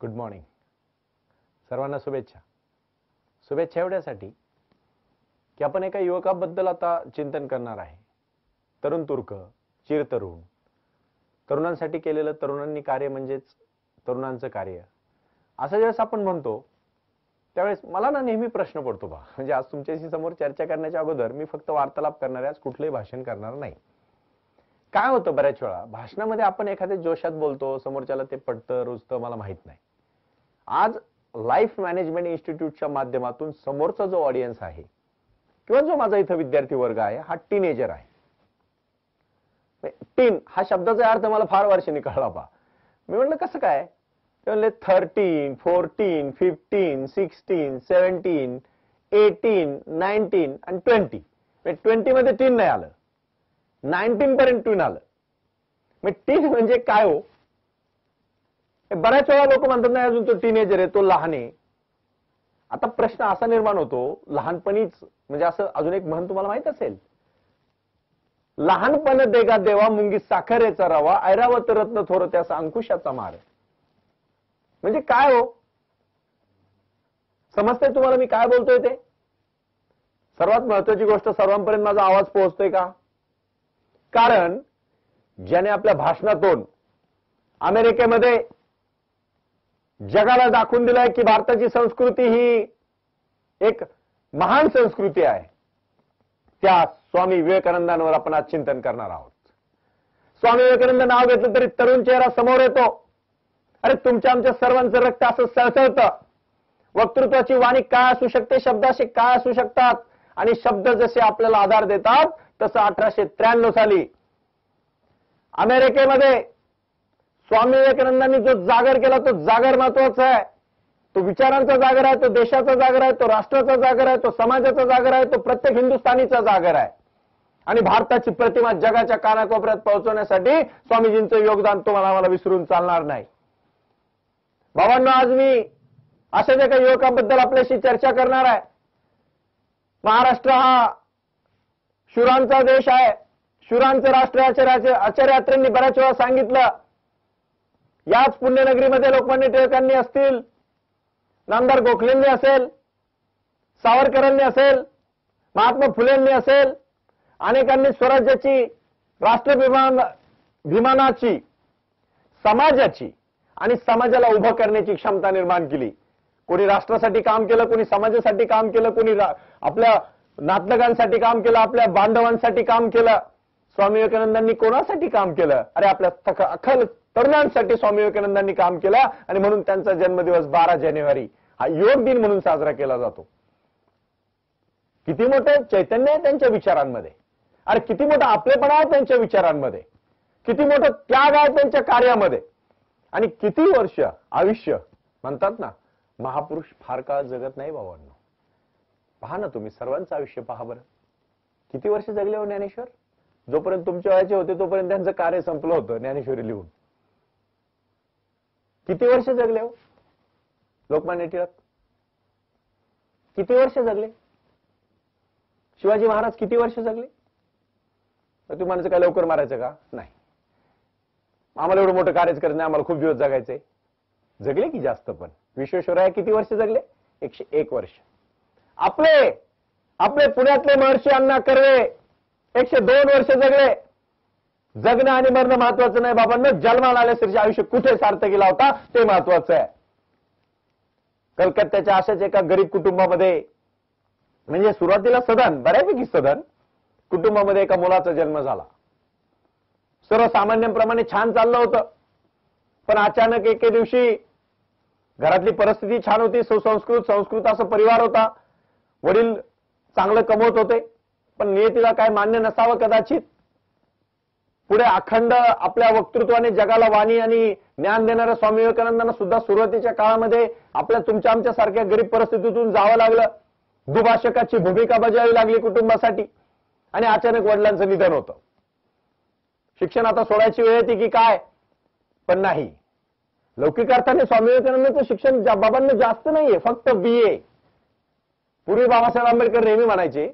Good morning. सर्वांना शुभेच्छा. शुभेच्छा एवढ्यासाठी की आपण एका युवकाबद्दल आता चिंतन करणार आहे. तरुण तुर्क, चिरतरुण, तरुणांसाठी केलेलं तरुणांनी कार्य म्हणजेच तरुणांचं कार्य असं ज्यावेळेस आपण म्हणतो त्यावेळेस मला ना नेहमी प्रश्न पडतो बा. म्हणजे आज तुमच्याशी समोर चर्चा करण्याच्या अगोदर मी फक्त वार्तालाप करणार आहे, आज कुठलंही भाषण करणार नाही. काय होतं बऱ्याच वेळा भाषणामध्ये आपण एखाद्या जोशात बोलतो, समोरच्याला ते पटतं रुजतं मला माहित नाही. आज लाईफ मॅनेजमेंट इन्स्टिट्यूटच्या माध्यमातून समोरचा जो ऑडियन्स आहे किंवा जो माझा इथं विद्यार्थी वर्ग आहे हा टीनेजर आहे. टीन हा शब्दाचा अर्थ मला फार वर्षांनी कळला बा. मी म्हटलं कसं काय? ते म्हणले 13, 14, 15, 16, 17, 18, 19 आणि 20. 20 मध्ये टीन नाही आलं, 19 पर्यंत टीन आलं. मग टीन म्हणजे काय हो? बऱ्याच वेळा लोक म्हणतात नाही अजून तो टीनेजर आहे, तो लहान आहे. आता प्रश्न असा निर्माण होतो लहानपणीच, म्हणजे असं अजून एक म्हण तुम्हाला माहित असेल, लहानपण देगा देवा मुंगी साखरेचा रवा, ऐरावत रत्न थोर त्याचा अंकुशाचा मार. म्हणजे काय हो? समजतंय तुम्हाला मी काय बोलतोय ते? सर्वात महत्वाची गोष्ट, सर्वांपर्यंत माझा आवाज पोहोचतोय का? कारण ज्याने आपल्या भाषणातून अमेरिकेमध्ये जगाला दाखवून दिलंय की भारताची संस्कृती ही एक महान संस्कृती आहे, त्या स्वामी विवेकानंदांवर आपण आज चिंतन करणार आहोत. स्वामी विवेकानंद नाव घेतलं तरी तरुण चेहरा समोर येतो. अरे तुमच्या आमच्या सर्वांचं रक्त असं सळसळतं. वक्तृत्वाची वाणी काय असू शकते, शब्द असे काय असू शकतात, आणि शब्द जसे आपल्याला आधार देतात तसं 1893 साली अमेरिकेमध्ये स्वामी विवेकानंदांनी जो जागर केला तो जागर महत्वाचा आहे. तो विचारांचा जागर आहे, तो देशाचा जागर आहे, तो राष्ट्राचा जागर आहे, तो समाजाचा जागर आहे, तो प्रत्येक हिंदुस्थानीचा जागर आहे. आणि भारताची प्रतिमा जगाच्या कानाकोपऱ्यात पोहोचवण्यासाठी स्वामीजींचं योगदान तुम्हाला मला विसरून चालणार नाही. भावांनो, आज मी अशाच एका युवकाबद्दल आपल्याशी चर्चा करणार आहे. महाराष्ट्र हा शूरांचा देश आहे, शूरांचं राष्ट्र. आचार्य अत्रेंनी बऱ्याच वेळा सांगितलं. याच पुण्यनगरीमध्ये लोकमान्य टिळकांनी असतील, नामदार गोखलेंनी असेल, सावरकरांनी असेल, महात्मा फुलेंनी असेल, अनेकांनी स्वराज्याची, राष्ट्रभिमानाची, समाजाची आणि समाजाला उभं करण्याची क्षमता निर्माण केली. कोणी राष्ट्रासाठी काम केलं, कोणी समाजासाठी काम केलं, कोणी आपल्या नातलगांसाठी काम केलं, आपल्या बांधवांसाठी काम केलं. स्वामी विवेकानंदांनी कोणासाठी काम केलं? अरे आपल्या अखल तरुणांसाठी स्वामी विवेकानंदांनी काम केलं. आणि म्हणून त्यांचा जन्मदिवस 12 जानेवारी हा योग दिन म्हणून साजरा केला जातो. किती मोठं चैतन्य आहे त्यांच्या विचारांमध्ये, अरे किती मोठा आपलेपणा आहे त्यांच्या विचारांमध्ये, किती मोठं त्याग आहे त्यांच्या कार्यामध्ये, आणि किती वर्ष आयुष्य. म्हणतात ना महापुरुष फार काळ जगत नाही भावांनो. पहा ना तुम्ही सर्वांचं आयुष्य पहा बरं. किती वर्ष जगले हो ज्ञानेश्वर? जोपर्यंत तुमच्या वयाचे होते तोपर्यंत त्यांचं कार्य संपलं होतं ज्ञानेश्वरी लिहून. किती वर्ष जगले हो लोकमान्य टिळक? किती वर्ष जगले? शिवाजी महाराज किती वर्ष जगले? तुम्ही म्हणायचं काय लवकर मारायचं का? नाही, आम्हाला एवढं मोठं कार्यच करत नाही, आम्हाला खूप दिवस जगायचंय. जगले की जास्त. पण विश्वेश्वरय्या किती वर्ष जगले? 101 वर्ष. आपले पुण्यातले महर्षी अण्णा कर्वे 102 वर्ष जगले. जगणं आणि मरणं महत्वाचं नाही बाबांना, जन्माला आल्यासारखे आयुष्य कुठे सार्थकीला होता ते महत्वाचं आहे. कलकत्त्याच्या अशाच एका गरीब कुटुंबामध्ये, म्हणजे सुरुवातीला सधन, बऱ्यापैकी सधन कुटुंबामध्ये एका मुलाचा जन्म झाला. सर्वसामान्यांप्रमाणे छान चाललं होतं. पण अचानक एके दिवशी घरातली परिस्थिती छान होती, संस्कृत असा परिवार होता. वडील चांगलं कमवत होते, पण नियतीला काय मान्य नसावं कदाचित. पुढे अखंड आपल्या वक्तृत्वाने जगाला वाणी आणि ज्ञान देणाऱ्या स्वामी विवेकानंदांना सुद्धा सुरुवातीच्या काळामध्ये आपल्या तुमच्या आमच्या सारख्या गरीब परिस्थितीतून जावं लागलं. दुभाषकाची भूमिका बजावावी लागली कुटुंबासाठी. आणि अचानक वडिलांचं निधन होतं. शिक्षण आता सोडायची वेळ येते की काय? पण नाही, लौकिक अर्थाने स्वामी विवेकानंदांचं शिक्षण बाबांना जास्त नाहीये, फक्त BA. पूर्वी बाबासाहेब आंबेडकर नेहमी म्हणायचे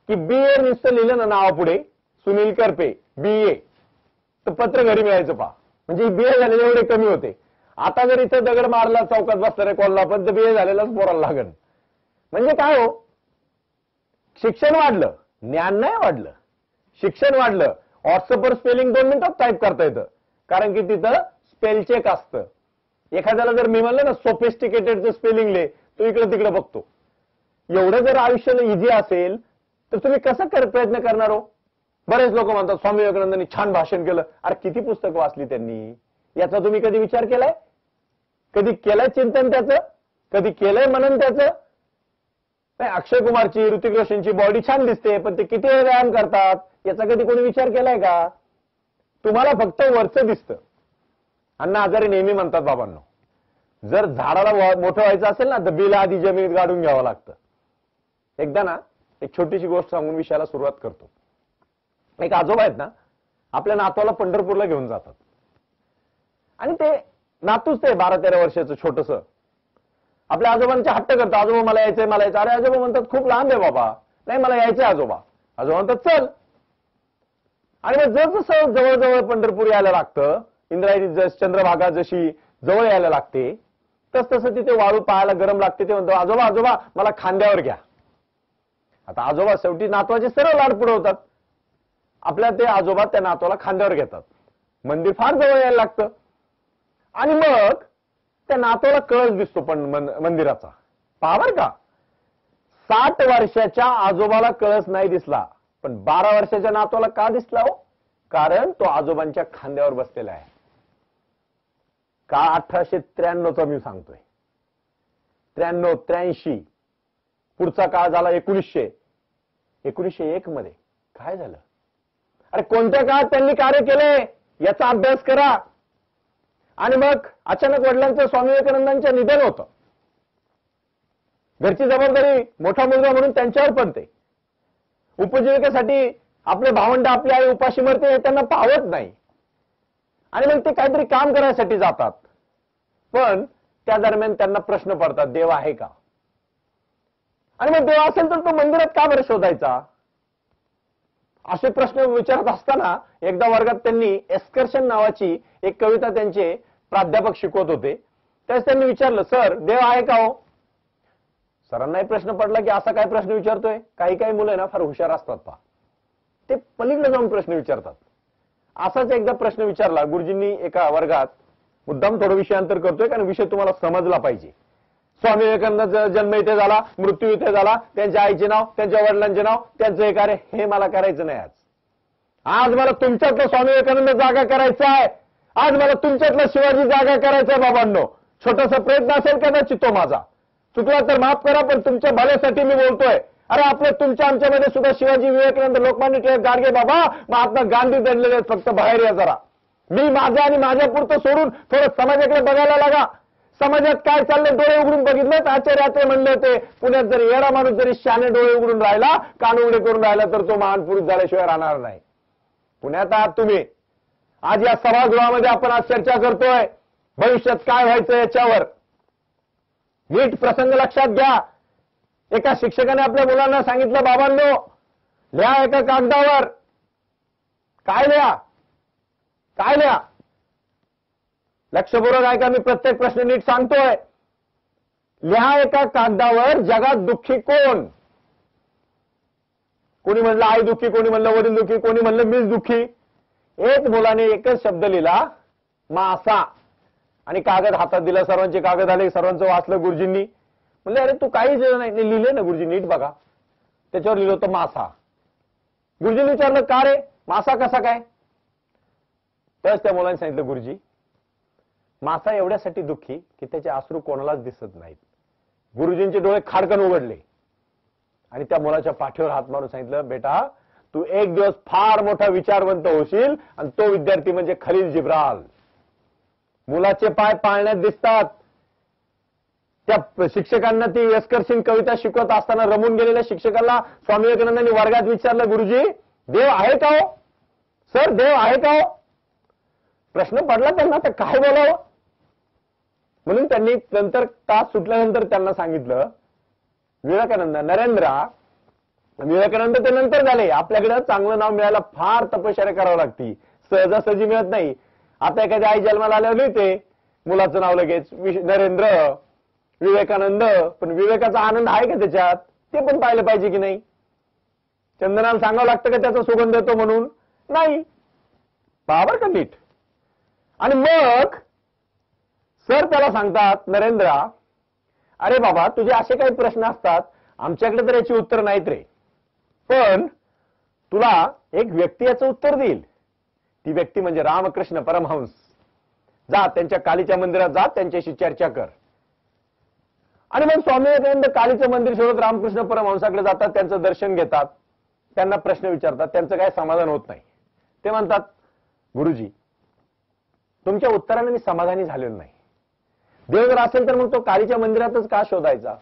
की BA नुसतं लिहिलं ना नावापुढे सुनील करपे BA तर पत्र घरी मिळायचं पहा. म्हणजे BA झालेले एवढे कमी होते. आता जर इथं दगड मारला चौकात बसणारे कोल्हापूर तर बीए झालेलाच पोराला लागण. म्हणजे काय हो, शिक्षण वाढलं, ज्ञान नाही वाढलं. शिक्षण वाढलं, व्हॉट्सअपवर स्पेलिंग 2 मिनिटात टाईप करता येतं, कारण की तिथं स्पेल चेक असतं. एखाद्याला जर मी म्हणलं ना सोफिस्टिकेटेडचं स्पेलिंग लिह, तो इकडे तिकडे बघतो. एवढं जर आयुष्याला इझी असेल तर तुम्ही कसं प्रयत्न करणार हो? बरेच लोक म्हणतात स्वामी विवेकानंदांनी छान भाषण केलं. अरे किती पुस्तकं वाचली त्यांनी, याचा तुम्ही कधी विचार केलाय? कधी केलंय चिंतन त्याचं? कधी केलंय मनन त्याचं? नाही, अक्षय कुमारची, ऋतिक रोशनची बॉडी छान दिसते, पण ते किती वेळ व्यायाम करतात याचा कधी कोणी विचार केलाय का? तुम्हाला फक्त वरचं दिसतं. अण्णा हजारे नेहमी म्हणतात बाबांनो, जर झाडाला मोठं व्हायचं असेल ना तर बिल आधी जमिनीत गाडून घ्यावं लागतं. एकदा ना एक छोटीशी गोष्ट सांगून विषयाला सुरुवात करतो. एक आजोबा आहेत ना, आपल्या नातवाला पंढरपूरला घेऊन जातात आणि ते नातूच ते 12-13 वर्षाचं छोटस आपल्या आजोबांचे हट्ट करतं, आजोबा मला यायचंय, मला यायचं. अरे आजोबा म्हणतात खूप लांब आहे बाबा. नाही मला यायचंय आजोबा. आजोबा म्हणतात चल. आणि मग जसं जवळजवळ पंढरपूर यायला लागतं, इंद्रायणी चंद्रभागा जशी जवळ यायला लागते, तसं तिथे वाळू पाहायला गरम लागते. ते म्हणतो आजोबा आजोबा मला खांद्यावर घ्या. आता आजोबा शेवटी नातवाचे सरळ लाड पुरवतात. आपल्या ते आजोबा त्या नातवाला खांद्यावर घेतात. मंदिर फार जवळ यायला लागतं आणि मग त्या नातवाला कळस दिसतो पण मंदिराचा. पहा बर का, 60 वर्षाच्या आजोबाला कळस नाही दिसला, पण 12 वर्षाच्या नातवाला का दिसला हो? कारण तो आजोबांच्या खांद्यावर बसलेला आहे. का 1893चा मी सांगतोय, 93, 83. पुढचा काळ झाला 1901 मध्ये. काय झालं? अरे कोणत्या काळात त्यांनी कार्य केले याचा अभ्यास करा. आणि मग अचानक वडिलांचं स्वामी विवेकानंदांचं निधन होतं. घरची जबाबदारी, मोठा मुलगा म्हणून त्यांच्यावर पडते. उपजीविकेसाठी आपले भावंड, आपली आई उपाशी मरते हे त्यांना पाहत नाही आणि मग ते काहीतरी काम करायसाठी जातात. पण त्या दरम्यान त्यांना प्रश्न पडतात, देव आहे का? आणि मग देव असेल तर तो मंदिरात का बरं शोधायचा? असे प्रश्न विचारत असताना एकदा वर्गात त्यांनी एस्कर्शन नावाची एक कविता त्यांचे प्राध्यापक शिकवत होते. त्यावेळेस त्यांनी विचारलं, सर देव आहे का हो? सरांनाही प्रश्न पडला की असा काय प्रश्न विचारतोय. काही काही मुलं ना फार हुशार असतात पहा, ते पलीकडे जाऊन प्रश्न विचारतात. असाच एकदा प्रश्न विचारला गुरुजींनी एका वर्गात. मुद्दाम थोडं विषयांतर करतोय कारण विषय तुम्हाला समजला पाहिजे. स्वामी विवेकानंदांचा जन्म इथे झाला, मृत्यू इथे झाला, त्यांच्या आईचे नाव, त्यांच्या वडिलांचे नाव, त्यांचं हे कार्य, हे मला करायचं नाही. आज मला तुमच्यातलं स्वामी विवेकानंद जागा करायचा आहे. आज मला तुमच्यातला शिवाजी जागा करायचा आहे बाबांनो. छोटासा प्रयत्न असेल कदाचित तो माझा, चुकला तर माफ करा, पण तुमच्या भल्यासाठी मी बोलतोय. अरे आपल्या तुमच्या आमच्यामध्ये सुद्धा शिवाजी, विवेकानंद, लोकमान्य टिळक, गाडगे बाबा, महात्मा गांधी दडलेले आहेत. फक्त बाहेर या जरा. मी माझं आणि माझ्या पुरतं सोडून थोडं समाजाकडे बघायला लागा. समाजात काय चाललंय डोळे उघडून बघितलं. आचार्य म्हणले होते, पुण्यात जरी येडा माणूस जरी शाने डोळे उघडून राहिला, कान उघडे करून राहिला, तर तो महान पुरुष झाल्याशिवाय राहणार नाही. पुण्यात आहात तुम्ही. आज या सभागृहामध्ये आपण आज चर्चा करतोय भविष्यात काय व्हायचं याच्यावर. नीट प्रसंग लक्षात घ्या. एका शिक्षकाने आपल्या मुलांना सांगितलं, बाबांनो लिहा एका कागदावर. काय लिहा? काय लिहा? लक्षपूर्वक ऐका, मी प्रत्येक प्रश्न नीट सांगतोय. लिहा एका कागदावर, जगात दुःखी कोण? कोणी म्हणलं आई दुःखी, कोणी म्हणलं वडील दुःखी, कोणी म्हणलं मीच दुःखी. एक मुलाने एकच शब्द लिहिला, मासा. आणि कागद हातात दिला, सर्वांचे कागद आले, सर्वांचं वाचलं गुरुजींनी. म्हणले अरे तू काहीच लिहिलं नाही. लिहिले ना गुरुजी, नीट बघा. त्याच्यावर लिहिलं होतं मासा. गुरुजींनी विचारलं का रे मासा कसा काय? त्याच त्या मुलाने सांगितलं, गुरुजी मासा एवढ्यासाठी दुःखी की त्याचे अश्रू कोणालाच दिसत नाहीत. गुरुजींचे डोळे खाडकन उघडले आणि त्या मुलाच्या पाठीवर हात मारून सांगितलं, बेटा तू एक दिवस फार मोठा विचारवंत होशील आणि तो विद्यार्थी म्हणजे खलील जिब्राल. मुलाचे पाय पाळण्यात दिसतात. त्या शिक्षकांना ती एस्कर्शन कविता शिकवत असताना रमून गेलेल्या शिक्षकाला स्वामी विवेकानंदांनी वर्गात विचारलं, गुरुजी देव आहे का हो? सर देव आहे का हो? प्रश्न पडला त्यांना, तर काय बोलावं. म्हणून त्यांनी नंतर तास सुटल्यानंतर त्यांना सांगितलं, विवेकानंद ते नंतर झाले. आपल्याकडे चांगलं नाव मिळायला फार तपश्चर्या करावं लागते, सहजासहजी मिळत नाही. आता एखादी आई जन्माला आल्यावर लिहिते, मुलाचं नाव लगेच नरेंद्र, विवेकानंद. पण विवेकाचा आनंद आहे का त्याच्यात? ते पण पाहिलं पाहिजे की नाही? चंदनाला सांगावं लागतं का त्याचा सुगंध येतो म्हणून? नाही. बरोबर का नीट? आणि मग सर त्याला सांगतात, नरेंद्रा, अरे बाबा, तुझे असे काही प्रश्न असतात, आमच्याकडे तर याची उत्तर नाहीत रे, पण तुला एक व्यक्ती याचं उत्तर देईल. ती व्यक्ती म्हणजे रामकृष्ण परमहंस. जा त्यांच्या कालीच्या मंदिरात जा, त्यांच्याशी चर्चा कर. आणि मग स्वामी विवेकानंद कालीचं मंदिर सोडत रामकृष्ण परमहंसाकडे जातात, त्यांचं दर्शन घेतात, त्यांना प्रश्न विचारतात, त्यांचं काय समाधान होत नाही. ते म्हणतात, गुरुजी, तुमच्या उत्तराने मी समाधानी झालेलो नाही. देव जर असेल तर मग तो कालीच्या मंदिरातच का शोधायचा?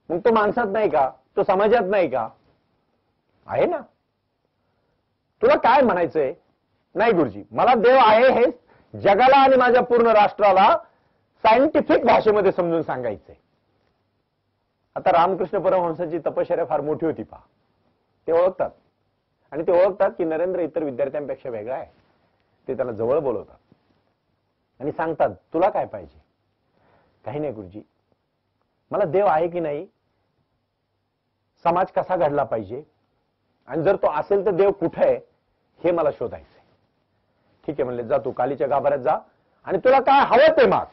मग तो माणसात नाही का? तो समाजात नाही का? आहे ना. तुला काय म्हणायचंय? नाही गुरुजी, मला देव आहे हे जगाला आणि माझ्या पूर्ण राष्ट्राला सायंटिफिक भाषेमध्ये समजून सांगायचंय. आता रामकृष्ण परमहंसाची तपश्चर्या फार मोठी होती पहा. ते ओळखतात आणि ते ओळखतात की नरेंद्र इतर विद्यार्थ्यांपेक्षा वेगळा आहे. ते त्याला जवळ बोलवतात आणि सांगतात, तुला काय पाहिजे? काही नाही गुरुजी, मला देव आहे की नाही, समाज कसा घडला पाहिजे, आणि जर तो असेल तर देव कुठे आहे हे मला शोधायचंय. ठीक आहे म्हणले, जा तू कालीच्या गाभाऱ्यात जा आणि तुला काय हवं ते माग.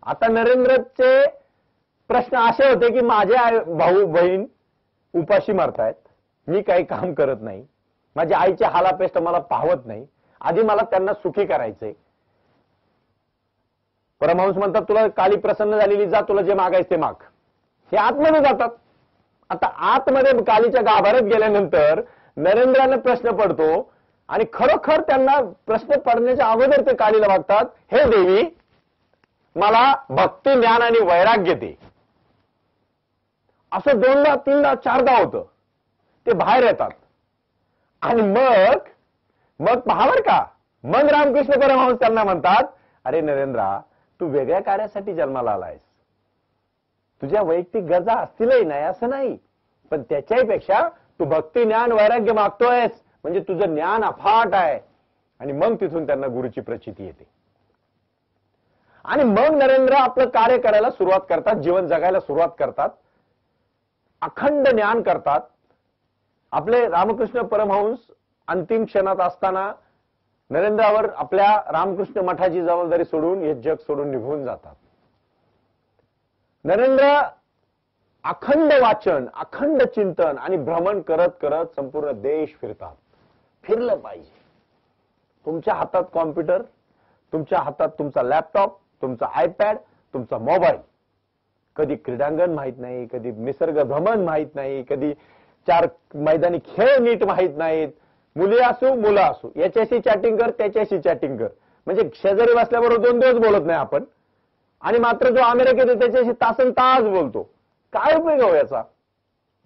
आता नरेंद्रचे प्रश्न असे होते की माझे भाऊ बहीण उपाशी मरतायत, मी काही काम करत नाही, माझ्या आईच्या हालापेष्ट मला पाहवत नाही, आधी मला त्यांना सुखी करायचंय. परमहंस म्हणतात, तुला काली प्रसन्न झालेली, जा तुला जे मागायचं ते माग. हे आतमध्ये जातात. आता आतमध्ये कालीच्या गाभाऱ्यात गेल्यानंतर नरेंद्राने प्रश्न पडतो आणि खरोखर त्यांना प्रश्न पडण्याच्या अगोदर ते कालीला मागतात, हे देवी, मला भक्ती, ज्ञान आणि वैराग्य दे. असं 2दा 3दा 4दा होतं. ते बाहेर येतात आणि मग पहावर का, मग रामकृष्ण परमहंस त्यांना म्हणतात, अरे नरेंद्रा, तू वेगळ्या कार्यासाठी जन्माला आलायस. तुझ्या वैयक्तिक गरजा असतीलही नाही असं नाही, पण त्याच्याही पेक्षा तू भक्ती, ज्ञान, वैराग्य मागतोयस म्हणजे तुझं ज्ञान अफाट आहे. आणि मग तिथून त्यांना गुरुची प्रचिती येते आणि मग नरेंद्र आपलं कार्य करायला सुरुवात करतात, जीवन जगायला सुरुवात करतात, अखंड ज्ञान करतात. आपले रामकृष्ण परमहंस अंतिम क्षणात असताना नरेंद्रावर आपल्या रामकृष्ण मठाची जबाबदारी सोडून हे जग सोडून निघून जातात. नरेंद्र अखंड वाचन, अखंड चिंतन आणि भ्रमण करत करत संपूर्ण देश फिरतात. फिरलं पाहिजे. तुमच्या हातात कॉम्प्युटर, तुमच्या हातात तुमचा लॅपटॉप, तुमचा आयपॅड, तुमचा मोबाईल. कधी क्रीडांगण माहित नाही, कधी निसर्ग भ्रमण माहित नाही, कधी 4 मैदानी खेळ नीट माहित नाहीत. मुली असू मुलं असू, याच्याशी चॅटिंग कर, त्याच्याशी चॅटिंग कर. म्हणजे शेजारी बसल्याबरोबर 2 दिवस बोलत नाही आपण, आणि मात्र जो अमेरिकेत आहे त्याच्याशी तासन तास बोलतो. काय उपयोग हो याचा?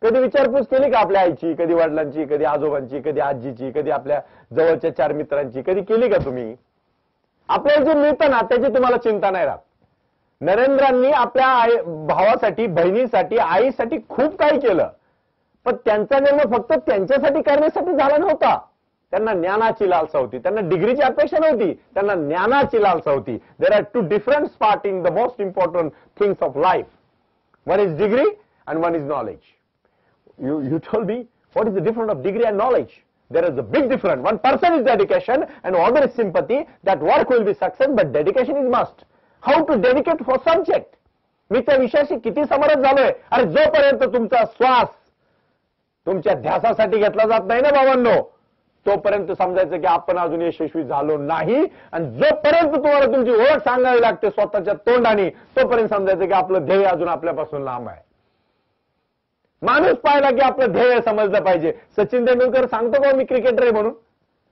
कधी विचारपूस केली का आपल्या आईची, कधी वडिलांची, कधी आजोबांची, कधी आजीची, कधी आपल्या जवळच्या 4 मित्रांची, कधी केली का तुम्ही? आपल्याला जे मिळतं ना त्याची तुम्हाला चिंता नाही राहत. नरेंद्रांनी आपल्या भावासाठी, बहिणीसाठी, आईसाठी खूप काही केलं, पण त्यांचा जन्म फक्त त्यांच्यासाठी करण्यासाठी झाला नव्हता. त्यांना ज्ञानाची लालसा होती, त्यांना डिग्रीची अपेक्षा नव्हती, त्यांना ज्ञानाची लालसा होती. There are 2 different part in the most important things of life. One is degree and one is knowledge. You told me, what is the difference of degree and knowledge? There is a big difference. One person is dedication and other is sympathy. That work will be success, but dedication is must. How to dedicate for subject? मी त्या विषयाशी किती समरस झालोय. अरे जोपर्यंत तुमचा श्वास तुमच्या ध्यासासाठी घेतला जात नाही ना बाबांनो, तोपर्यंत समजायचं की आपण अजून यशस्वी झालो नाही. आणि जोपर्यंत तुम्हाला तुमची ओळख सांगावी लागते स्वतःच्या तोंडाने, तोपर्यंत समजायचं की आपलं ध्येय अजून आपल्यापासून लांब आहे. माणूस पाहिला की आपलं ध्येय समजलं पाहिजे. सचिन तेंडुलकर सांगतो का मी क्रिकेटर आहे म्हणून?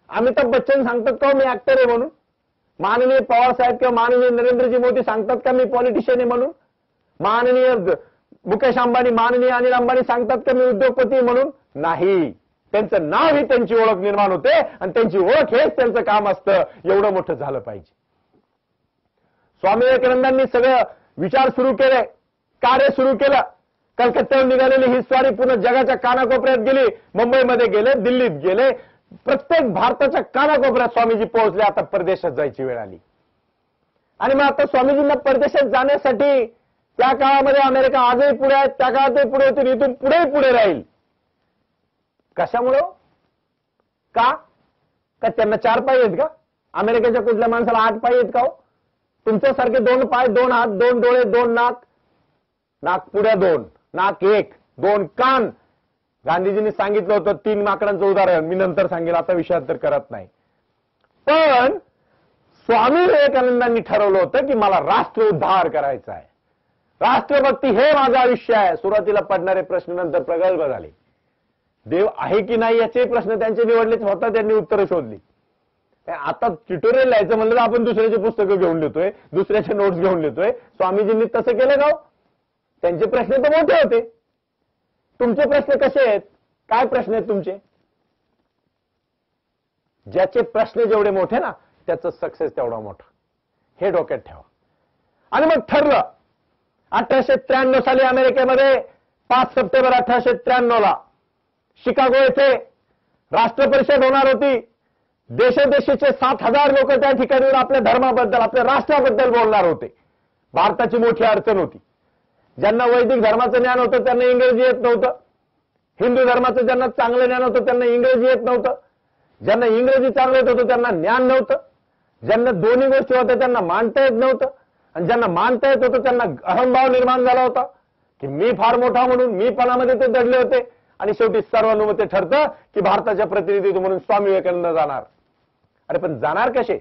अमिताभ बच्चन सांगतात का मी ऍक्टर आहे म्हणून? माननीय पवार साहेब किंवा माननीय नरेंद्रजी मोदी सांगतात का मी पॉलिटिशियन आहे म्हणून? माननीय मुकेश अंबानी, माननीय अनिल अंबानी सांगतात का मी उद्योगपती म्हणून? नाही. त्यांचं नाव ही त्यांची ओळख निर्माण होते आणि त्यांची ओळख हेच त्यांचं काम असतं. एवढं मोठं झालं पाहिजे. स्वामी विवेकानंदांनी सगळं विचार सुरू केले, कार्य सुरू केलं. कलकत्त्यावर निघालेली ही स्वारी पूर्ण जगाच्या कानाकोपऱ्यात गेली. मुंबईमध्ये गेले, दिल्लीत गेले, प्रत्येक भारताच्या कानाकोपऱ्यात स्वामीजी पोहोचले. आता परदेशात जायची वेळ आली. आणि मग आता स्वामीजींना परदेशात जाण्यासाठी त्या काळामध्ये अमेरिका आजही पुढे आहे, त्या काळातही पुढे होती, इथून पुढेही पुढे राहील. कशामुळं? का त्यांना 4 पाय आहेत का? अमेरिकेच्या कुठल्या माणसाला 8 पाय आहेत का हो? तुमच्यासारखे 2 पाय, 2 हात, 2 डोळे, 2 नाक, नाक पुढे 2, नाक 1, 2 कान. गांधीजींनी सांगितलं होतं 3 माकडांचं उदाहरण, मी नंतर सांगेल, आता विषयांतर करत नाही. पण स्वामी विवेकानंदांनी ठरवलं होतं की मला राष्ट्र उद्धार करायचा आहे, राष्ट्रभक्ती हे माझं आयुष्य आहे. सुरुवातीला पडणारे प्रश्न नंतर प्रगल्भ झाले. देव आहे की नाही याचे प्रश्न त्यांचे निवडले, स्वतः त्यांनी उत्तरं शोधली. आता ट्युटोरियल लिहायचं म्हणलं तर आपण दुसऱ्याची पुस्तकं घेऊन लिहितोय, दुसऱ्याचे नोट्स घेऊन लिहितोय. स्वामीजींनी तसं केलं का? त्यांचे प्रश्न तर मोठे होते. तुमचे प्रश्न कसे आहेत? काय प्रश्न आहेत तुमचे? ज्याचे प्रश्न जेवढे मोठे ना त्याचं सक्सेस तेवढा मोठा, हे डोक्यात ठेवा. आणि मग ठरलं 1893 साली अमेरिकेमध्ये 5 सप्टेंबर 1893 ला शिकागो येथे राष्ट्र परिषद होणार होती. देशोदेशीचे 7,000 लोक त्या ठिकाणी आपल्या धर्माबद्दल, आपल्या राष्ट्राबद्दल बोलणार होते. भारताची मोठी अडचण होती. ज्यांना वैदिक धर्माचं ज्ञान होतं त्यांना इंग्रजी येत नव्हतं, हिंदू धर्माचं ज्यांना चांगलं ज्ञान होतं त्यांना इंग्रजी येत नव्हतं, ज्यांना इंग्रजी चांगलं येत होतं त्यांना ज्ञान नव्हतं, ज्यांना दोन्ही गोष्टी होत्या त्यांना मानता येत नव्हतं, आणि ज्यांना मानता येत होतं त्यांना अहंभाव निर्माण झाला होता की मी फार मोठा म्हणून मीपणामध्ये ते दडले होते. आणि शेवटी सर्वानुमते ठरतं की भारताच्या प्रतिनिधी म्हणून स्वामी विवेकानंद जाणार. अरे पण जाणार कसे?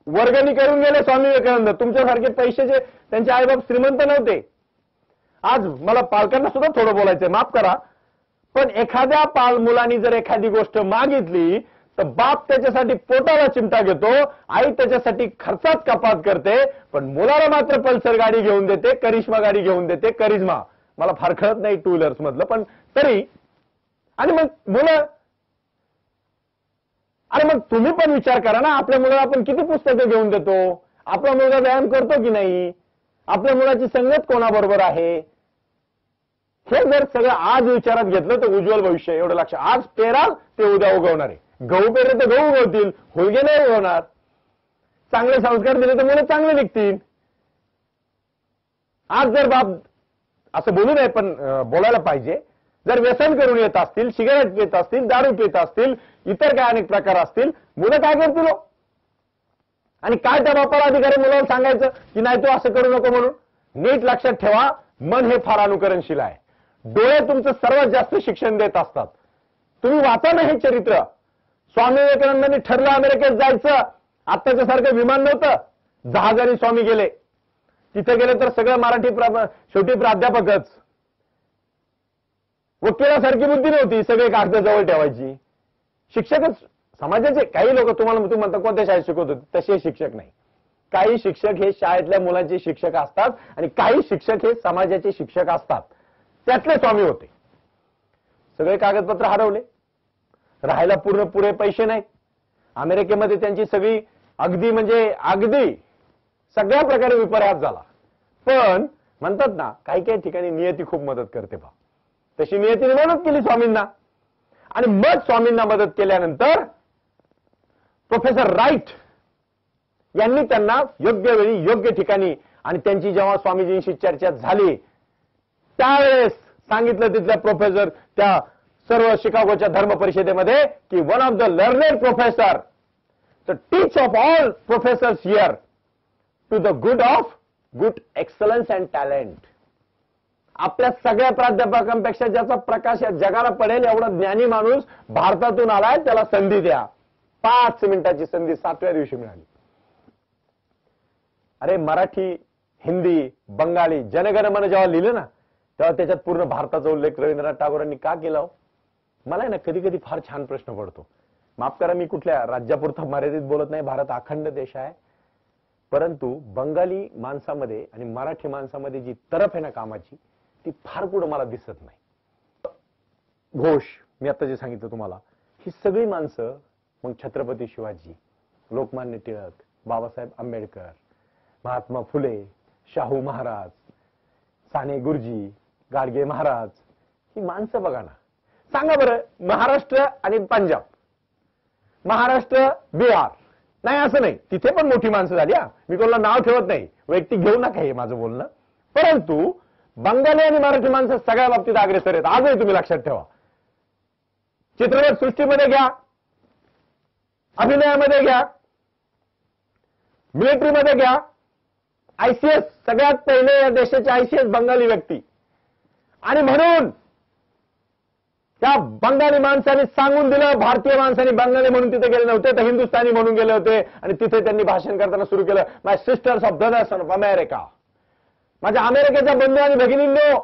वर्गणी करून गेले स्वामी विवेकानंद. तुमच्यासारखे पैशाचे त्यांचे आईबाप श्रीमंत नव्हते. आज मला पालकांना सुद्धा थोडं बोलायचंय, माफ करा, पण एखाद्या मुलांनी जर एखादी गोष्ट मागितली तर बाप त्याच्यासाठी पोटाला चिमटा घेतो, आई त्याच्यासाठी खर्चात कपात करते, पण मुलाला मात्र पल्सर गाडी घेऊन देते, करिश्मा गाडी घेऊन देते. करिश्मा मला फार कळत नाही टू व्हीलर्स मधलं, पण तरी. आणि मग मुलं, अरे मग तुम्ही पण विचार करा ना, आपल्या मुलाला आपण किती पुस्तकं घेऊन देतो? आपला मुलगा व्यायाम करतो की नाही? आपल्या मुलाची संगत कोणाबरोबर आहे? हे जर सगळं आज विचारात घेतलं तर उज्ज्वल भविष्य. एवढं लक्ष, आज पेराल ते उद्या उगवणार आहे. गहू पेरले तर गहू उगवतील, हुलगे नाही उगवणार. चांगले संस्कार दिले तर मुलं चांगले निघतील. आज जर बाप, असं बोलू नये पण बोलायला पाहिजे, जर व्यसन करून येत असतील, सिगारेट पित असतील, दारू पित असतील, इतर काय अनेक प्रकार असतील, मुलं काय करतील? आणि काय त्या बापाला अधिकार आहे मुलाला सांगायचं की नाही तू असं करू नको म्हणून? नीट लक्षात ठेवा, मन हे फार अनुकरणशील आहे. डोळे तुमचं सर्वात जास्त शिक्षण देत असतात. तुम्ही वाचा ना हे चरित्र. स्वामी विवेकानंदांनी ठरलं अमेरिकेत जायचं. आत्ताच्या सारखं विमान नव्हतं, जहाजाने स्वामी गेले. तिथे गेले तर सगळं मराठी, शेवटी प्राध्यापकच. वकिलासारखी बुद्धी नव्हती, सगळे कागद जवळ ठेवायची. शिक्षकच समाजाचे. काही लोक तुम्हाला म्हणता कोणत्या शाळेत शिकवत होते, तसे शिक्षक नाही. काही शिक्षक हे शाळेतल्या मुलांचे शिक्षक असतात आणि काही शिक्षक हे समाजाचे शिक्षक असतात. त्यातले स्वामी होते. सगळे कागदपत्र हरवले, राहायला पुरे पैसे नाहीत. अमेरिकेमध्ये त्यांची सगळी अगदी म्हणजे अगदी सगळ्या प्रकारे विपर्यास झाला. पण म्हणतात ना, काही काही ठिकाणी नियती खूप मदत करते बा. तशी नियतीने मदत केली स्वामींना. आणि मग स्वामींना मदत केल्यानंतर प्रोफेसर राईट यांनी त्यांना योग्य वेळी योग्य ठिकाणी, आणि त्यांची जेव्हा स्वामीजींशी चर्चा झाली त्यावेळेस सांगितलं तिथल्या प्रोफेसर त्या सर्व शिकागोच्या धर्म परिषदेमध्ये की one of the learned professor, the teach of all professors here to the good excellence and talent. आपल्या सगळ्या प्राध्यापकांपेक्षा ज्याचा प्रकाश या जगाला पडेल एवढा ज्ञानी माणूस भारतातून आलाय, त्याला संधी द्या. 5 मिनिटाची संधी 7व्या दिवशी मिळाली. अरे मराठी, हिंदी, बंगाली जनगणमन जेव्हा लिहिलं ना, तेव्हा त्याच्यात पूर्ण भारताचा उल्लेख रवींद्रनाथ टागोरांनी का केला? मला ना कधी कधी फार छान प्रश्न पडतो. माफ करा, मी कुठल्या राज्यापुरता मर्यादित बोलत नाही, भारत अखंड देश आहे. परंतु बंगाली माणसामध्ये आणि मराठी माणसामध्ये जी तरफ आहे ना कामाची, ती फार कुठं मला दिसत नाही. घोष, मी आता जे सांगितलं तुम्हाला, ही सगळी माणसं, मग छत्रपती शिवाजी, लोकमान्य टिळक, बाबासाहेब आंबेडकर, महात्मा फुले, शाहू महाराज, साने गुरुजी, गाडगे महाराज, ही माणसं बघा ना. सांगा बरं, महाराष्ट्र आणि पंजाब, महाराष्ट्र बिहार, नाही असं नाही, तिथे पण मोठी माणसं झाली. मी कोणाला नाव ठेवत नाही, वैयक्तिक घेऊ नका हे माझं बोलणं. परंतु बंगाली आणि मराठी माणसं सगळ्या बाबतीत अग्रेसर आहेत. आजही तुम्ही लक्षात ठेवा. चित्रपट सृष्टीमध्ये घ्या, अभिनयामध्ये घ्या, मिलिटरीमध्ये घ्या. आयसीएस सगळ्यात पहिले या देशाचे आयसीएस बंगाली व्यक्ती. आणि म्हणून त्या बंगाली माणसाने सांगून दिलं, भारतीय माणसांनी बंगाली म्हणून तिथे गेले नव्हते, तर हिंदुस्थानी म्हणून गेले होते. आणि तिथे त्यांनी भाषण करताना सुरू केलं, my sisters of brothers of America. माझ्या अमेरिकेच्या बंधू आणि भगिनींनो.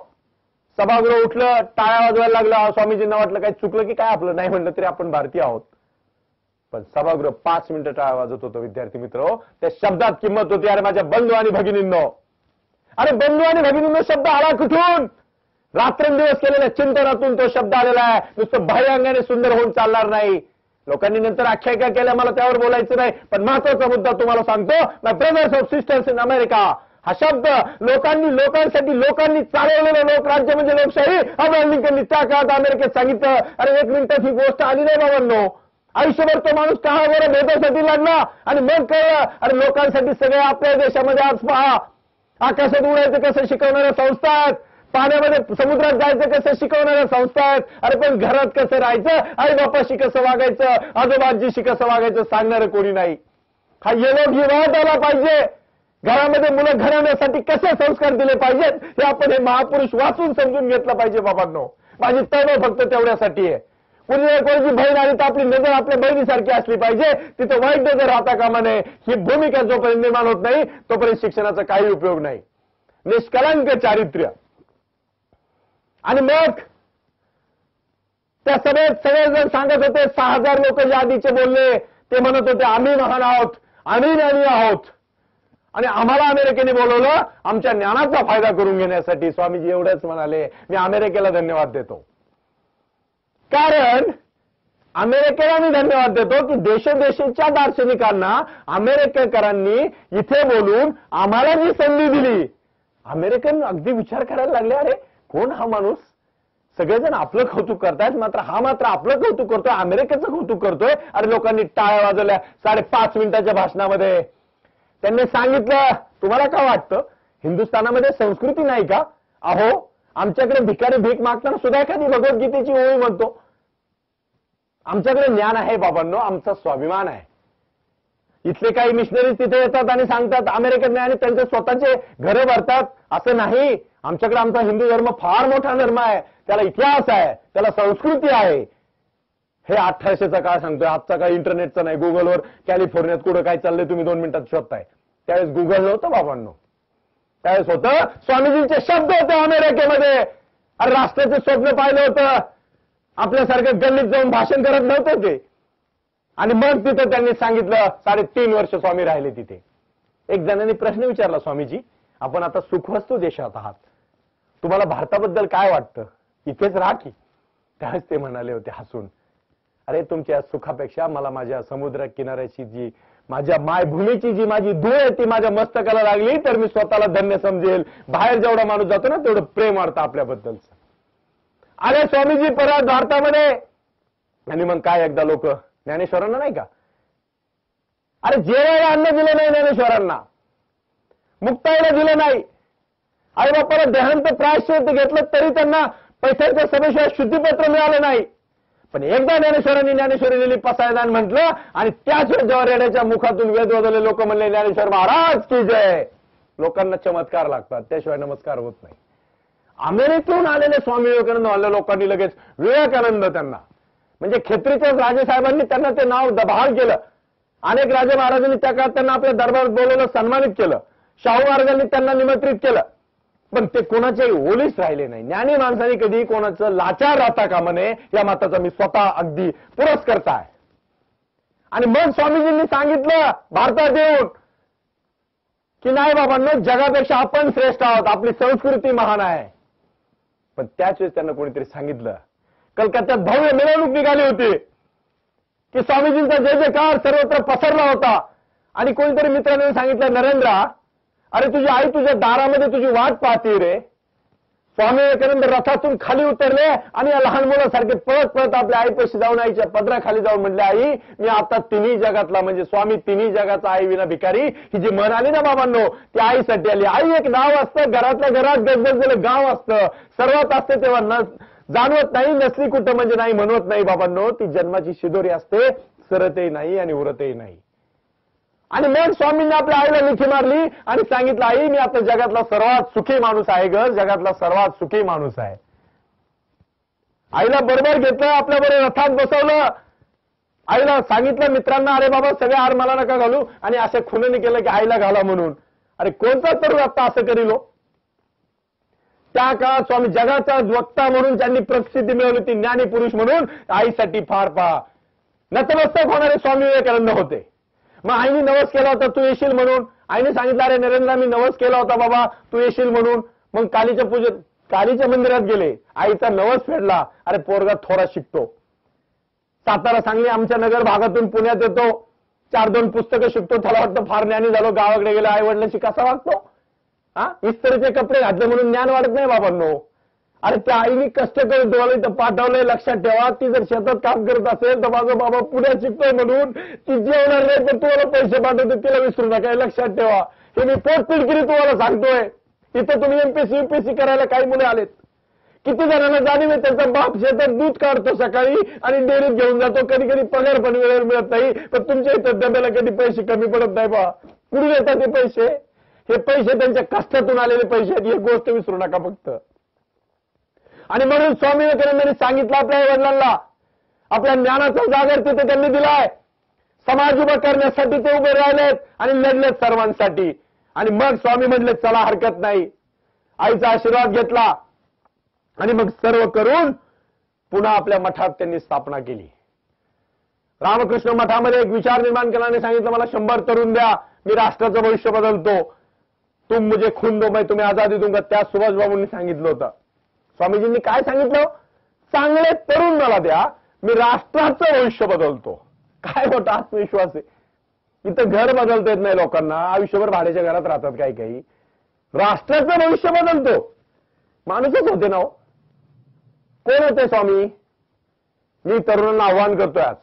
सभागृह उठलं, टाळ्या वाजवायला लागला. स्वामीजींना वाटलं काय चुकलं की काय आपलं, नाही म्हणलं तरी आपण भारतीय आहोत. पण सभागृह 5 मिनिटं टाळ्या वाजत होतं. विद्यार्थी मित्र, त्या शब्दात किंमत होती. अरे माझ्या बंधू आणि भगिनींनो, अरे बंधू आणि भगिनींनो शब्द आला कुठून? रात्रंदिवस केलेल्या चिंतनातून तो शब्द आलेला आहे. नुसतं बाह्यांगाने सुंदर होऊन चालणार नाही. लोकांनी नंतर आख्यायिका केल्या, मला त्यावर बोलायचं नाही. पण महत्वाचा मुद्दा तुम्हाला सांगतो, my brothers of sisters in America. हा शब्द लोकांनी चालवलेलं लोकराज्य म्हणजे लोकशाही. अब्राहम लिंकननी त्या काळात अमेरिकेत सांगितलं. अरे 1 मिनिटात ही गोष्ट आली नाही बाबांनो. आयुष्यभर तो माणूस काळावर भेदासाठी लागला आणि मग कळलं, अरे लोकांसाठी सगळे आपल्या देशामध्ये आज पहा, आकाशात उडायचं कसं शिकवणाऱ्या संस्था आहेत, पाण्यामध्ये समुद्रात जायचं कसं शिकवणाऱ्या संस्था आहेत. अरे पण घरात कसं राहायचं, आई बापाशी कसं वागायचं, आजोबाजीशी कसं वागायचं सांगणारं कोणी नाही. हा योगात आला पाहिजे. घरामध्ये मुलं घडवण्यासाठी कसे संस्कार दिले पाहिजेत हे आपण हे महापुरुष वाचून समजून घेतलं पाहिजे बाबांनो. माझी तळमळ फक्त तेवढ्यासाठी आहे. कोणाची बहीण आली तर आपली नजर आपल्या बहिणीसारखी असली पाहिजे, तिथं वाईट नजर राहता कामा नये. ही भूमिका जोपर्यंत निर्माण होत नाही तोपर्यंत शिक्षणाचा काही उपयोग नाही. निष्कलंक चारित्र्य. आणि मग त्या सभेत सगळेजण सांगत होते, 6000 लोक जे आधीचे बोलले ते म्हणत होते आम्ही महान आहोत, आम्ही ज्ञानी आहोत आणि आम्हाला अमेरिकेने बोलवलं आमच्या ज्ञानाचा फायदा करून घेण्यासाठी. स्वामीजी एवढंच म्हणाले, मी अमेरिकेला धन्यवाद देतो. कारण अमेरिकेला मी धन्यवाद देतो की देशोदेशीच्या दार्शनिकांना अमेरिकेकरांनी इथे बोलून आम्हाला जी संधी दिली. अमेरिकन अगदी विचार करायला लागले, अरे कोण हा माणूस? सगळेजण आपलं कौतुक करतायत, मात्र हा मात्र आपलं कौतुक करतोय, अमेरिकेचं कौतुक करतोय. अरे लोकांनी टाळ्या वाजवल्या 5.5 मिनिटाच्या भाषणामध्ये. त्यांनी सांगितलं, तुम्हाला काय वाटतं हिंदुस्थानामध्ये संस्कृती नाही का? अहो आमच्याकडे भिकारी भीक मागताना सुद्धा एखादी भगवद्गीतेची ओळी म्हणतो. आमच्याकडे ज्ञान आहे बाबांनो, आमचा स्वाभिमान आहे. इथले काही मिशनरीज तिथे येतात आणि सांगतात अमेरिकेत नाही आणि त्यांचे स्वतःचे घरं भरतात, असं नाही. आमच्याकडे आमचा हिंदू धर्म फार मोठा धर्म आहे, त्याला इतिहास आहे, त्याला संस्कृती आहे. हे 1800चा काळ सांगतोय, आजचा काळ इंटरनेटचा नाही. गुगलवर कॅलिफोर्नियात कुठं काय चाललंय तुम्ही 2 मिनिटात शोधताय. त्यावेळेस गुगल नव्हतं बाबांनो, त्यावेळेस होतं स्वामीजींचे शब्द होते अमेरिकेमध्ये. अरे राष्ट्राचं स्वप्न पाहिलं होतं, आपल्यासारखं गल्लीत जाऊन भाषण करत नव्हते ते. आणि मग तिथं त्यांनी सांगितलं, 3.5 वर्ष स्वामी राहिले तिथे. एक जणांनी प्रश्न विचारला, स्वामीजी आपण आता सुखवस्तू देशात आहात, तुम्हाला भारताबद्दल काय वाटतं, इथेच राहा की? त्यावेळेस ते म्हणाले होते हसून, अरे तुमच्या सुखापेक्षा मला माझ्या समुद्र किनाऱ्याची जी माझ्या मायभूमीची जी माझी धूळ आहे ती माझ्या मस्तकाला लागली तर मी स्वतःला धन्य समजेल. बाहेर जेवढा माणूस जातो ना तेवढं प्रेम वाढतं आपल्याबद्दलचं. आले स्वामीजी परत भारतामध्ये. आणि मग काय एकदा लोक ज्ञानेश्वरांना नाही का, अरे जेवायला अन्न दिलं नाही ज्ञानेश्वरांना, मुक्ताईला दिलं नाही, आई बापाला देहांत प्रायश्चित्त घेतलं तरी त्यांना पैशाच्या सभेशिवाय शुद्धीपत्र मिळालं नाही. पण एकदा ज्ञानेश्वरी लिहिली पसायदान म्हटलं आणि त्याच जेव्हा रेड्याच्या मुखातून वेद वदले लोक म्हणले ज्ञानेश्वर महाराज की जय. लोकांना चमत्कार लागतात, त्याशिवाय नमस्कार होत नाही. अमेरिकेतून आलेले स्वामी विवेकानंद आलेल्या लोकांनी लगेच विवेकानंद त्यांना म्हणजे खेत्रीच्या राजेसाहेबांनी त्यांना ते नाव बहाल केलं. अनेक राजे महाराजांनी त्या काळात त्यांना आपल्या दरबारात बोलवलं, सन्मानित केलं. शाहू महाराजांनी त्यांना निमंत्रित केलं. पण ते कोणाच्याही ओलीस राहिले नाही. ज्ञानी माणसाने कधी कोणाचं लाचार राहता कामा नये या मताचा मी स्वतः अगदी पुरस्कर्ता आहे. आणि मग स्वामीजींनी सांगितलं भारतात येऊन की नाही बाबांनो, जगापेक्षा आपण श्रेष्ठ आहोत, आपली संस्कृती महान आहे. पण त्याच वेळेस त्यांना कोणीतरी सांगितलं, कलकत्त्यात भव्य मिरवणूक निघाली होती की स्वामीजींचा जय जयकार सर्वत्र पसरला होता. आणि कोणीतरी मित्राने सांगितलं, नरेंद्रा अरे तुझी आई तुझ्या दारामध्ये तुझी वाट पाहते रे, स्वामी विवेकानंद रथातून खाली उतरले आणि या लहान मुलासारखे पळत पळत आपल्या आईपाशी जाऊन आईच्या पदराखाली जाऊन म्हणले, आई मी आता तिन्ही जगातला म्हणजे स्वामी तिन्ही जगाचा आई विना भिकारी, ही जी म्हण आली ना बाबांनो ती आईसाठी आली. आई एक नाव असतं, घरातल्या घरात गजबजलेलं गाव असतं, सर्वात असते तेव्हा जाणवत नाही, नसली कुठं म्हणजे नाही म्हणवत नाही बाबांनो, ती जन्माची शिदोरी असते, सरतही नाही आणि उरतही नाही. आणि मग स्वामींनी आपल्या आईला मिठी मारली आणि सांगितलं, आई मी आता जगातला सर्वात सुखी माणूस आहे ग, जगातला सर्वात सुखी माणूस आहे. आईला बरोबर घेतलं, आपल्या बरोबर रथात बसवलं. आईला सांगितलं मित्रांना, अरे बाबा सगळे हार मला नका घालू, आणि असे खुनाने केलं की आईला घाला म्हणून. अरे कोणता तरुण आता असं करील? त्या काळात स्वामी जगाचा वक्ता म्हणून ज्यांनी प्रसिद्धी मिळवली ती ज्ञानी पुरुष म्हणून आईसाठी फार पहा नतमस्तक होणारे स्वामी विवेकानंद होते. मग आईने नवस केला होता तू येशील म्हणून. आईने सांगितलं, अरे नरेंद्र मी नवस केला होता बाबा तू येशील म्हणून. मग कालीच्या मंदिरात गेले, आईचा नवस फेडला. अरे पोरगा थोडा शिकतो, सातारा सांगली आमच्या नगर भागातून पुण्यात येतो, 4-2 पुस्तकं शिकतो, त्याला वाटतं फार ज्ञानी झालो, गावाकडे गेला आई वडिलांशी कसा वागतो, इस्त्रीचे कपडे घातले म्हणून ज्ञान वाढत नाही बाबांनो. अरे त्या आईने कष्ट करून तुम्हाला इथं पाठवलंय, लक्षात ठेवा. ती जर शेतात काम करत असेल तर माझा बाबा पुण्यात शिकतोय म्हणून ती जेवणार नाही, पण तुम्हाला पैसे पाठवते तिला विसरू नका, लक्षात ठेवा. हे मी पोटतिडकीरी तुम्हाला सांगतोय. इथं तुम्ही एमपीएससी यूपीएससी करायला काही मुले आलेत. किती जणांना जाणीव आहे, त्यांचा बाप शेतात दूध काढतो सकाळी आणि डेअरीत घेऊन जातो, कधी कधी पगार पण वेळेवर मिळत नाही, पण तुमच्या इथं डब्याला कधी पैसे कमी पडत नाही बा. कुठून येतात ते पैसे? हे पैसे त्यांच्या कष्टातून आलेले पैसे आहेत, ही गोष्ट विसरू नका फक्त. आणि म्हणून स्वामी विवेकानंदांनी सांगितलं आपल्या वडिलांना, आपल्या ज्ञानाचा जागर तिथे त्यांनी दिलाय. समाज उभा करण्यासाठी ते उभे राहिलेत आणि लढलेत सर्वांसाठी. आणि मग स्वामी म्हणले चला हरकत नाही. आईचा आशीर्वाद घेतला आणि मग सर्व करून पुन्हा आपल्या मठात त्यांनी स्थापना केली. रामकृष्ण मठामध्ये एक विचार निर्माण केला आणि सांगितलं मला 100 तरुण द्या, मी राष्ट्राचं भविष्य बदलतो. तुम मुझे खून दो मैं तुम्हें आजादी दूंगा, त्या सुभाषबाबूंनी सांगितलं होतं. स्वामीजींनी काय सांगितलं? चांगले तरुण मला द्या, मी राष्ट्राचं भविष्य बदलतो. काय मोठा आत्मविश्वास आहे. इथं घर बदलता येत नाही लोकांना, आयुष्यभर भाड्याच्या घरात राहतात काही काही. राष्ट्राचं भविष्य बदलतो माणूसच होते ना. कोण होते स्वामी? मी तरुणांना आव्हान करतोय आज,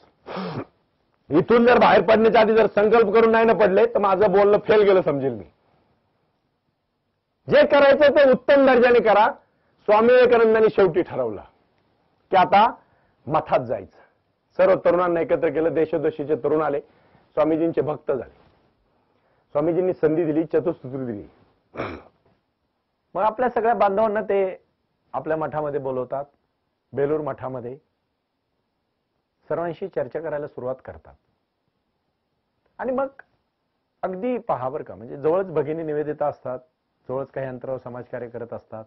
इथून जर बाहेर पडण्याच्या आधी जर संकल्प करून नाही ना पडले तर माझं बोलणं फेल गेलं समजेल मी. जे करायचं ते उत्तम दर्जाने करा. स्वामी विवेकानंदांनी शेवटी ठरवलं की आता मठात जायचं. सर्व तरुणांना एकत्र केलं, देशोदेशीचे तरुण आले, स्वामीजींचे भक्त झाले. स्वामीजींनी संधी दिली, चतुसूत्री दिली. मग आपल्या सगळ्या बांधवांना ते आपल्या मठामध्ये बोलवतात, बेलूर मठामध्ये सर्वांशी चर्चा करायला सुरुवात करतात. आणि मग अगदी पहा बरं का, म्हणजे जवळच भगिनी निवेदिता असतात, जवळच काही अंतरावर समाजकार्य करत असतात.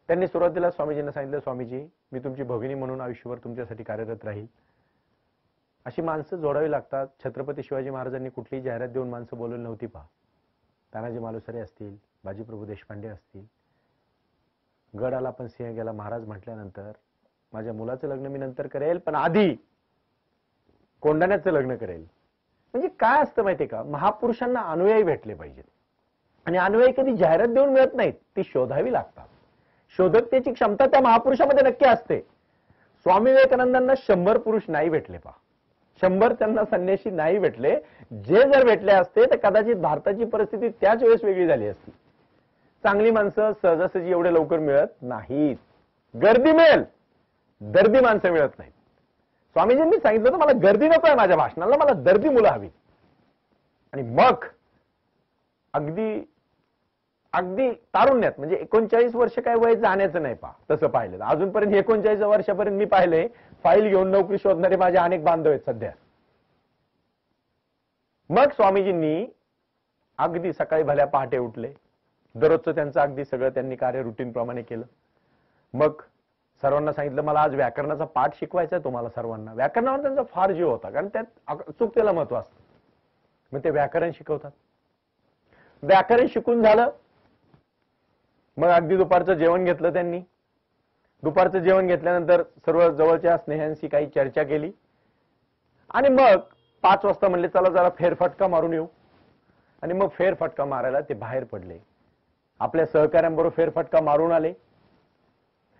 त्यांनी सुरुवातीला स्वामीजींना सांगितलं, स्वामीजी मी तुमची भगिनी म्हणून आयुष्यभर तुमच्यासाठी कार्यरत राहील. अशी माणसं जोडावी लागतात. छत्रपती शिवाजी महाराजांनी कुठलीही जाहिरात देऊन माणसं बोलवली नव्हती पहा. तानाजी मालुसरे असतील, बाजीप्रभू देशपांडे असतील. गड आला पण सिंह गेला महाराज म्हटल्यानंतर माझ्या मुलाचं लग्न मी नंतर करेल, पण आधी कोंढाण्याचं लग्न करेल. म्हणजे काय असतं माहितीये का, महापुरुषांना अनुयायी भेटले पाहिजेत. आणि अनुयायी कधी जाहिरात देऊन मिळत नाहीत, ती शोधावी लागतात. शोधकतेची क्षमता त्या महापुरुषामध्ये नक्की असते. स्वामी विवेकानंदांना 100 पुरुष नाही भेटले पहा. 100 त्यांना संन्यासी नाही भेटले. जे जर भेटले असते तर कदाचित भारताची परिस्थिती त्याच वेळेस वेगळी झाली असती. चांगली माणसं सहजासहजी एवढे लवकर मिळत नाहीत. गर्दी मिळेल, दर्दी माणसं मिळत नाहीत. स्वामीजींनी सांगितलं तर मला गर्दी नको आहे माझ्या भाषणाला, मला दर्दी मुलं हवी. आणि मग अगदी अगदी तारुण्यात म्हणजे 39 वर्ष काय वय जाण्याचं नाही पहा. तसं पाहिलं अजूनपर्यंत 39 वर्षापर्यंत मी पाहिले फाईल घेऊन नोकरी शोधणारे माझे अनेक बांधव आहेत सध्या. मग स्वामीजींनी अगदी सकाळी भल्या पहाटे उठले, दररोजचं त्यांचं अगदी सगळं त्यांनी कार्य रुटीन प्रमाणे केलं. मग सर्वांना सांगितलं मला आज व्याकरणाचा पाठ शिकवायचा आहे तुम्हाला सर्वांना. व्याकरणावर त्यांचा फार जीव होता, कारण त्यात अचूकतेला महत्व असतं. मग ते व्याकरण शिकवतात. व्याकरण शिकून झालं, मग अगदी दुपारचं जेवण घेतलं त्यांनी. दुपारचं जेवण घेतल्यानंतर सर्व जवळच्या स्नेहांशी काही चर्चा केली. आणि मग 5 वाजता म्हणले चला जरा फेरफटका मारून येऊ. आणि मग फेरफटका मारायला ते बाहेर पडले. आपल्या सहकाऱ्यांबरोबर फेरफटका मारून आले.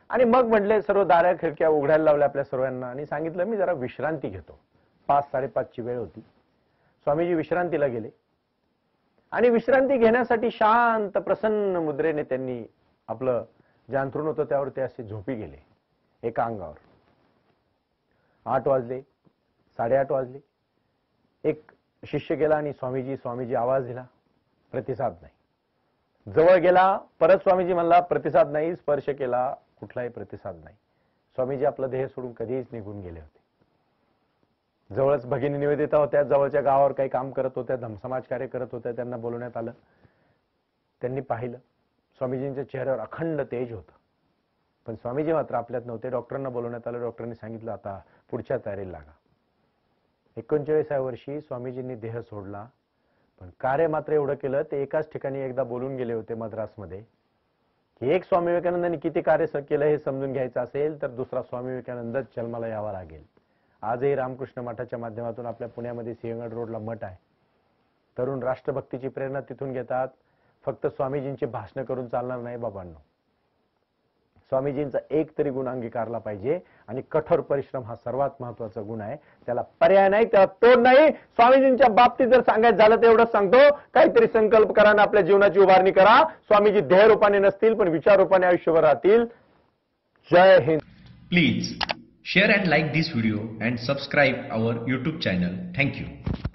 आणि मग म्हटले सर्व दाऱ्या खिडक्या उघडायला लावल्या आपल्या सर्वांना आणि सांगितलं मी जरा विश्रांती घेतो. 5-5:30ची वेळ होती. स्वामीजी विश्रांतीला गेले आणि विश्रांती घेण्यासाठी शांत प्रसन्न मुद्रेने त्यांनी आपलं जे अंथरूण होतं त्यावर ते असे झोपी गेले एका अंगावर. 8 वाजले, 8:30 वाजले. एक शिष्य गेला आणि स्वामीजी आवाज दिला, प्रतिसाद नाही. जवळ गेला, परत स्वामीजी म्हणला प्रतिसाद नाही. स्पर्श केला, कुठलाही प्रतिसाद नाही. स्वामीजी आपला देह सोडून कधीच निघून गेले होते. जवळच भगिनी निवेदिता होत्या, जवळच्या गावावर काही काम करत होत्या, धमसमाज कार्य करत होत्या. त्यांना बोलवण्यात आलं. त्यांनी पाहिलं स्वामीजींच्या चेहऱ्यावर अखंड तेज होतं, पण स्वामीजी मात्र आपल्यात नव्हते. डॉक्टरांना बोलवण्यात आलं. डॉक्टरांनी सांगितलं आता पुढच्या तयारीला लागा. 39व्या वर्षी स्वामीजींनी देह सोडला, पण कार्य मात्र एवढं केलं. ते एकाच ठिकाणी एकदा बोलून गेले होते मद्रासमध्ये की एक स्वामी विवेकानंदांनी किती कार्य केलं हे समजून घ्यायचं असेल तर दुसरा स्वामी विवेकानंदच जन्माला यावा लागेल. आजही रामकृष्ण मठाच्या माध्यमातून आपल्या पुण्यामध्ये सिंहगड रोडला मठ आहे. तरुण राष्ट्रभक्तीची प्रेरणा तिथून घेतात. फक्त स्वामीजींची भाषणं करून चालणार नाही बाबांनो. स्वामीजींचा एक तरी गुण अंगीकारला पाहिजे आणि कठोर परिश्रम हा सर्वात महत्वाचा गुण आहे. त्याला पर्याय नाही, त्याला तोड नाही. स्वामीजींच्या बाबतीत जर सांगायचं झालं तर एवढंच सांगतो, काहीतरी संकल्प करा आणि आपल्या जीवनाची उभारणी करा. स्वामीजी देह रूपाने नसतील पण विचार रूपाने आयुष्यभर राहतील. जय Hind. Please share and like this video and subscribe our YouTube channel. Thank you.